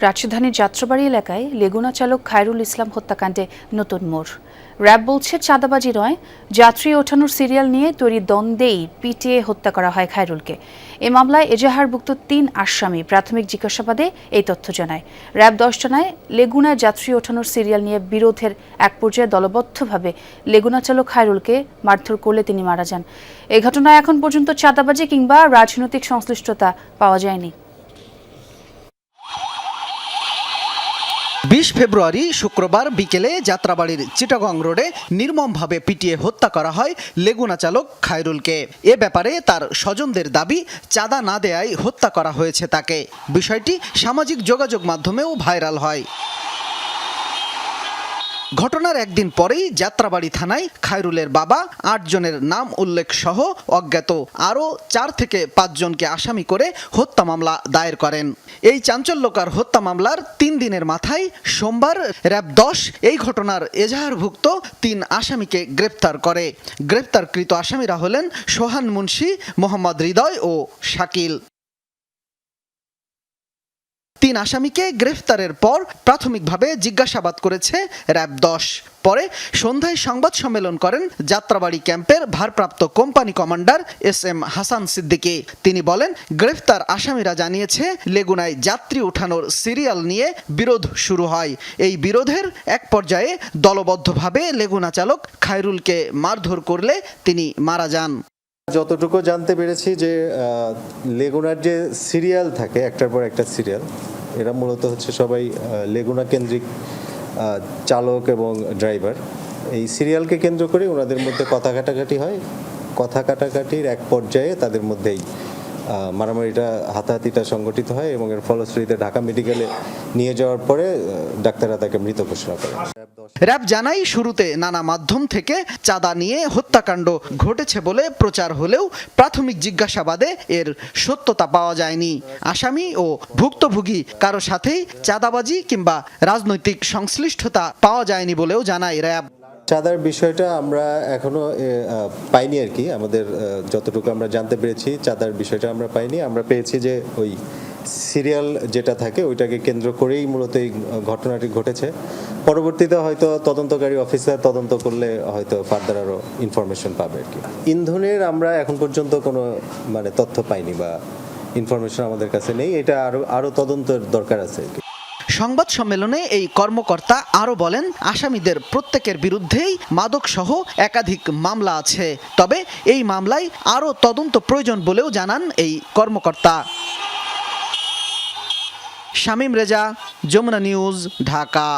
রাজধানীর যাত্রাবাড়ি এলাকায় লেগুনা চালক খায়রুল ইসলাম হত্যাকাণ্ডে নতুন মোড়। র্যাব বলছে চাঁদাবাজি নয়, যাত্রী ওঠানোর সিরিয়াল নিয়ে তৈরি দ্বন্দ্বেই পিটিয়ে হত্যা করা হয় খায়রুলকে। এ মামলায় এজাহারভুক্ত ৩ আসামি প্রাথমিক জিজ্ঞাসাবাদে এই তথ্য জানায়। র্যাব 10 জানায়, লেগুনায় যাত্রী ওঠানোর সিরিয়াল নিয়ে বিরোধের এক পর্যায়ে দলবদ্ধভাবে লেগুনা চালক খায়রুলকে মারধর করলে তিনি মারা যান। এই ঘটনায় এখন পর্যন্ত চাঁদাবাজি কিংবা রাজনৈতিক সংশ্লিষ্টতা পাওয়া যায়নি। ২০ ফেব্রুয়ারি শুক্রবার বিকেলে যাত্রাবাড়ির চিটাগং রোডে নির্মমভাবে পিটিয়ে হত্যা করা হয় লেগুনা চালক খায়রুলকে। এ ব্যাপারে তার স্বজনদের দাবি, চাঁদা না দেয়ায় হত্যা করা হয়েছে তাকে। বিষয়টি সামাজিক যোগাযোগ মাধ্যমেও ভাইরাল হয়। ঘটনার একদিন পরেই যাত্রাবাড়ি থানায় খায়রুলের বাবা ৮ জনের নাম উল্লেখ সহ অজ্ঞাত আরও ৪ থেকে ৫ জনকে আসামি করে হত্যা মামলা দায়ের করেন। এই চাঞ্চল্যকর হত্যা মামলার ৩ দিনের মাথায় সোমবার র্যাব ১০ এই ঘটনার এজাহারভুক্ত ৩ আসামিকে গ্রেপ্তার করে। গ্রেপ্তারকৃত আসামিরা হলেন সোহান মুন্সি, মোহাম্মদ হৃদয় ও শাকিল। ৩ আসামিকে গ্রেফতারের পর প্রাথমিকভাবে জিজ্ঞাসাবাদ করেছে র্যাব ১০। পরে সন্ধ্যায় সংবাদ সম্মেলন করেন যাত্রাবাড়ি ক্যাম্পের ভারপ্রাপ্ত company commander SM Hasan Siddiqui. তিনি বলেন, গ্রেফতার আসামিরা জানিয়েছে লেগুনায় যাত্রী ওঠানোর সিরিয়াল নিয়ে বিরোধ শুরু হয়। এই বিরোধের এক পর্যায়ে দলবদ্ধভাবে লেগুনা চালক খায়রুলকে মারধর করলে তিনি মারা যান। যতটুকু জানতে পেরেছি যে লেগুনার যে সিরিয়াল থাকে একটার পর একটা সিরিয়াল, এরা মূলত হচ্ছে সবাই লেগুনা কেন্দ্রিক চালক এবং ড্রাইভার। এই সিরিয়ালকে কেন্দ্র করে ওনাদের মধ্যে কথা কাটাকাটি হয়। কথা কাটাকাটির এক পর্যায়ে তাদের মধ্যেই মারামারিটা হাতাহাতিটা সংগঠিত হয় এবং এর ফলশ্রুতিতে ঢাকা মেডিকেলে নিয়ে যাওয়ার পরে ডাক্তাররা তাকে মৃত ঘোষণা করে। র্যাব জানাই, শুরুতে নানা মাধ্যম থেকে চাঁদা নিয়ে হত্যাকাণ্ড ঘটেছে বলে প্রচার হলেও প্রাথমিক জিজ্ঞাসাবাদে এর সত্যতা পাওয়া যায়নি। আসামি ও ভুক্তভোগী কারো সাথেই চাঁদাবাজি কিংবা রাজনৈতিক সংশ্লিষ্টতা পাওয়া যায়নি বলেও জানায় র্যাব। চাঁদার বিষয়টা আমরা এখনো পাইনি আর কি। আমাদের যতটুকু আমরা জানতে পেরেছি চাঁদার বিষয়টা আমরা পাইনি। আমরা পেয়েছি যে ওই সিরিয়াল যেটা থাকে ওইটাকে কেন্দ্র করেই মূলত এই ঘটনাটি ঘটেছে। পরবর্তীতে হয়তো তদন্তকারী অফিসার তদন্ত করলে হয়তো ফার্দার আরও ইনফরমেশন পাবে আর কি। ইন্ধনের আমরা এখন পর্যন্ত কোনো তথ্য পাইনি বা ইনফরমেশন আমাদের কাছে নেই। এটা আরও তদন্তের দরকার আছে আর কি। সংবাদ সম্মেলনে এই কর্মকর্তা আরও বলেন, আসামিদের প্রত্যেকের বিরুদ্ধেই মাদকসহ একাধিক মামলা আছে। তবে এই মামলায় আরও তদন্ত প্রয়োজন বলেও জানান এই কর্মকর্তা। শামীম রেজা, যমুনা নিউজ, ঢাকা।